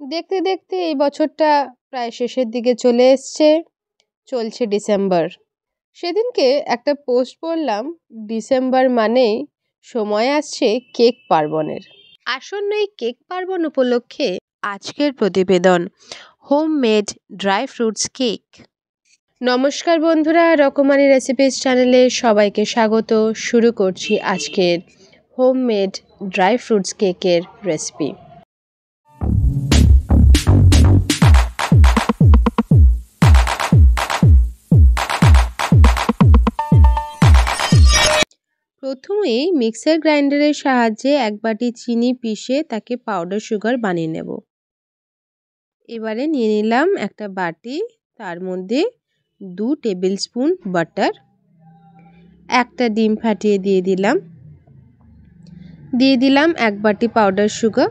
দেখতে দেখতে এই বছরটা প্রায় শেষের দিকে চলে এসছে। চলছে ডিসেম্বর। সেদিনকে একটা পোস্ট পড়লাম, ডিসেম্বর মানেই সময় আসছে কেক পার্বণের। আসন্ন এই কেক পার্বণ উপলক্ষে আজকের প্রতিবেদন হোমমেড ড্রাই ফ্রুটস কেক। নমস্কার বন্ধুরা, রকমারি রেসিপিস চ্যানেলে সবাইকে স্বাগত। শুরু করছি আজকের হোমমেড ড্রাই ফ্রুটস কেকের রেসিপি। প্রথমেই মিক্সার গ্রাইন্ডারের সাহায্যে এক বাটি চিনি পিষে তাকে পাউডার সুগার বানিয়ে নেব। এবারে নিয়ে নিলাম একটা বাটি, তার মধ্যে 2 টেবিল স্পুন বাটার, একটা ডিম ফাটিয়ে দিয়ে দিলাম 1 বাটি পাউডার সুগার।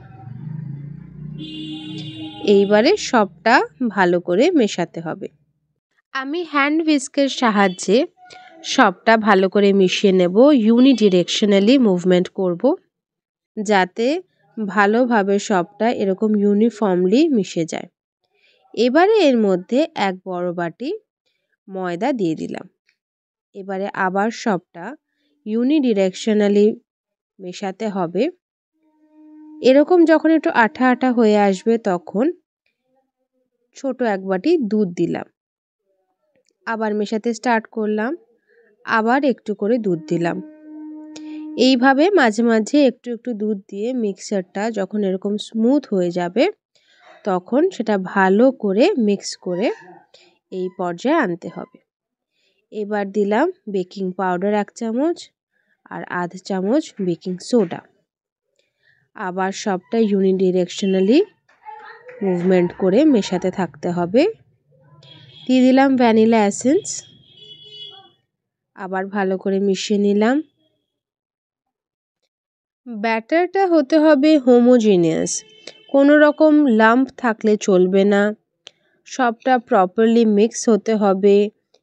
এইবারে সবটা ভালো করে মেশাতে হবে। আমি হ্যান্ড হুইস্কের সাহায্যে সবটা ভালো করে মিশিয়ে নেব। ইউনিডিরেকশনালি মুভমেন্ট করব, যাতে ভালোভাবে সবটা এরকম ইউনিফর্মলি মিশে যায়। এবারে এর মধ্যে 1 বড় বাটি ময়দা দিয়ে দিলাম। এবারে আবার সবটা ইউনিডিরেকশনালি মেশাতে হবে। এরকম যখন একটু আঠা আঠা হয়ে আসবে তখন ছোট 1 বাটি দুধ দিলাম। আবার মেশাতে স্টার্ট করলাম, আবার একটু করে দুধ দিলাম। এইভাবে মাঝে মাঝে একটু একটু দুধ দিয়ে মিক্সারটা যখন এরকম স্মুথ হয়ে যাবে তখন সেটা ভালো করে মিক্স করে এই পর্যায়ে আনতে হবে। এবার দিলাম বেকিং পাউডার 1 চামচ আর আধ চামচ বেকিং সোডা। আবার সবটা ইউনিডিরেকশনালি মুভমেন্ট করে মেশাতে থাকতে হবে। দিয়ে দিলাম ভ্যানিলা এসেন্স, আবার ভালো করে মিশিয়ে নিলাম। ব্যাটারটা হতে হবে হোমোজিনিয়াস, কোনো রকম লাম্প থাকলে চলবে না। সবটা প্রপারলি মিক্স হতে হবে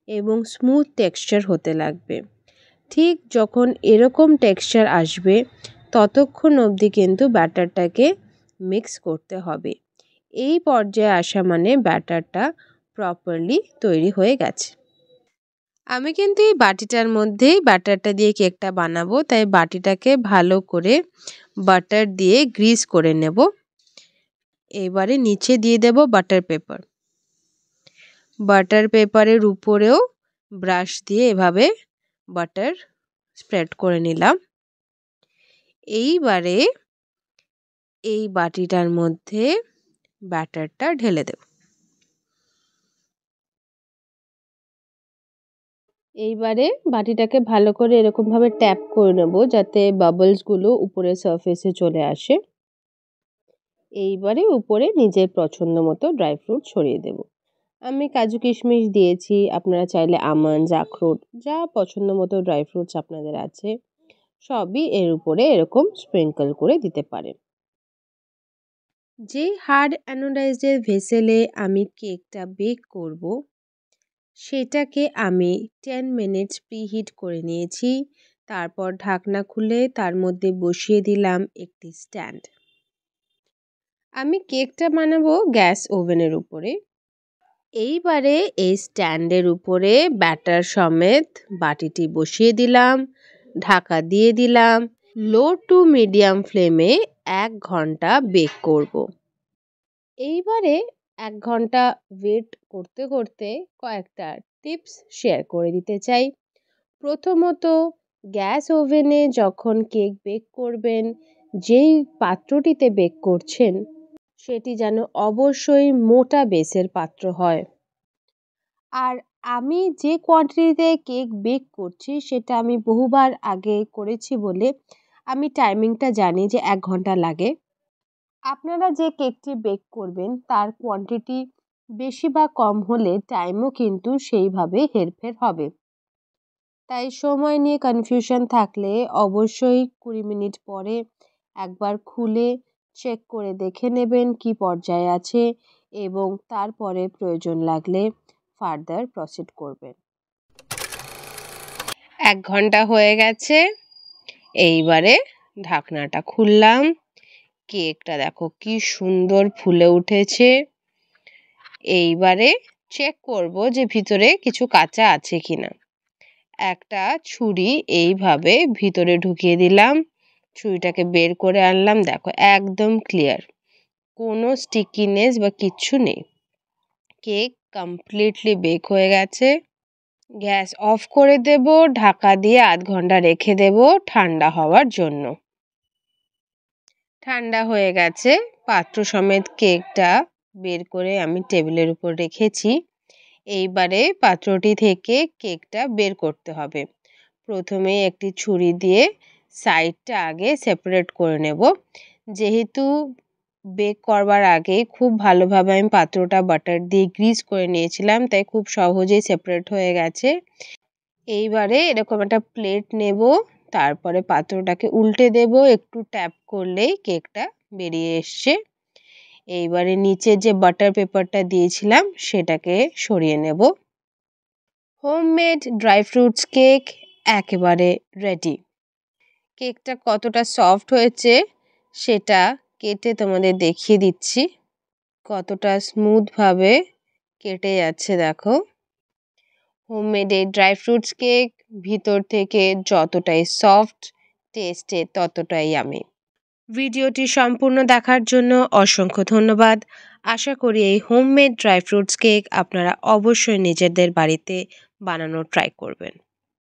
এবং স্মুথ টেক্সচার হতে লাগবে। ঠিক যখন এরকম টেক্সচার আসবে ততক্ষণ অবধি কিন্তু ব্যাটারটাকে মিক্স করতে হবে। এই পর্যায়ে আসা মানে ব্যাটারটা প্রপারলি তৈরি হয়ে গেছে। আমি কিন্তু এই বাটিটার মধ্যেই ব্যাটারটা দিয়ে কেকটা বানাবো, তাই বাটিটাকে ভালো করে বাটার দিয়ে গ্রিস করে নেব। এবারে নিচে দিয়ে দেব বাটার পেপার। বাটার পেপারের উপরেও ব্রাশ দিয়ে এভাবে বাটার স্প্রেড করে নিলাম। এইবারে এই বাটিটার মধ্যে ব্যাটারটা ঢেলে দেব। এইবারে বাটিটাকে ভালো করে এরকমভাবে ট্যাপ করে নেব যাতে বাবলসগুলো উপরের সারফেসে চলে আসে। এইবারে উপরে নিজের পছন্দ মতো ড্রাই ফ্রুট ছড়িয়ে দেব। আমি কাজু কিশমিশ দিয়েছি, আপনারা চাইলে আমন্ডস, আখরোট, যা পছন্দ মতো ড্রাই ফ্রুটস আপনাদের আছে সবই এর উপরে এরকম স্প্রিঙ্কল করে দিতে পারেন। যে হার্ড অ্যানোডাইজড ভেসেলে আমি কেকটা বেক করব সেটাকে আমি 10 মিনিটস প্রিহিট করে নিয়েছি। তারপর ঢাকনা খুলে তার মধ্যে বসিয়ে দিলাম একটি স্ট্যান্ড। আমি কেকটা বানাবো গ্যাস ওভেনের উপরে। এইবারে এই স্ট্যান্ডের উপরে ব্যাটার সমেত বাটিটি বসিয়ে দিলাম, ঢাকা দিয়ে দিলাম। লো টু মিডিয়াম ফ্লেমে 1 ঘন্টা বেক করব। এইবারে 1 ঘন্টা ওয়েট করতে করতে কয়েকটা টিপস শেয়ার করে দিতে চাই। প্রথমত, গ্যাস ওভেনে যখন কেক বেক করবেন, যেই পাত্রটিতে বেক করছেন সেটি যেন অবশ্যই মোটা বেসের পাত্র হয়। আর আমি যে কোয়ান্টিটিতে কেক বেক করছি সেটা আমি বহুবার আগে করেছি বলে আমি টাইমিংটা জানি যে 1 ঘন্টা লাগে। আপনারা যে কেকটি বেক করবেন তার কোয়ান্টিটি বেশি বা কম হলে টাইমও কিন্তু সেইভাবে হেরফের হবে। তাই সময় নিয়ে কনফিউশন থাকলে অবশ্যই 20 মিনিট পরে একবার খুলে চেক করে দেখে নেবেন কি পর্যায়ে আছে এবং তারপরে প্রয়োজন লাগলে ফার্দার প্রসিড করবেন। 1 ঘন্টা হয়ে গেছে। এইবারে ঢাকনাটা খুললাম। কেকটা দেখো কি সুন্দর ফুলে উঠেছে। এইবারে চেক করব যে ভিতরে কিছু কাঁচা আছে কিনা। একটা ছুরি এইভাবে ভিতরে ঢুকিয়ে দিলাম, ছুরিটাকে বের করে আনলাম, দেখো একদম ক্লিয়ার, কোনো স্টিকিনেস বা কিচ্ছু নেই। কেক কমপ্লিটলি বেক হয়ে গেছে। গ্যাস অফ করে দেব, ঢাকা দিয়ে আধ ঘন্টা রেখে দেব ঠান্ডা হওয়ার জন্য। ঠান্ডা হয়ে গেছে, পাত্র সমেত কেকটা বের করে আমি টেবিলের উপর রেখেছি। এইবারে পাত্রটি থেকে কেকটা বের করতে হবে। প্রথমে একটি ছুরি দিয়ে সাইডটা আগে সেপারেট করে নেব। যেহেতু বেক করবার আগে খুব ভালোভাবে আমি পাত্রটা বাটার দিয়ে গ্রিস করে নিয়েছিলাম, তাই খুব সহজেই সেপারেট হয়ে গেছে। এইবারে এরকম একটা প্লেট নেব, তারপরে পাত্রটাকে উল্টে দেব, একটু ট্যাপ করলেই কেকটা বেরিয়ে এসছে। এইবারে নিচে যে বাটার পেপারটা দিয়েছিলাম সেটাকে সরিয়ে নেব। হোমমেড ড্রাই ফ্রুটস কেক একেবারে রেডি। কেকটা কতটা সফট হয়েছে সেটা কেটে তোমাদের দেখিয়ে দিচ্ছি। কতটা স্মুথভাবে কেটে যাচ্ছে দেখো। হোমমেড এই ড্রাই ফ্রুটস কেক ভিতর থেকে যতটাই সফট, টেস্টে ততটাই আমি। ভিডিওটি সম্পূর্ণ দেখার জন্য অসংখ্য ধন্যবাদ। আশা করি এই হোমমেড ড্রাই ফ্রুটস কেক আপনারা অবশ্যই নিজেদের বাড়িতে বানানোর ট্রাই করবেন।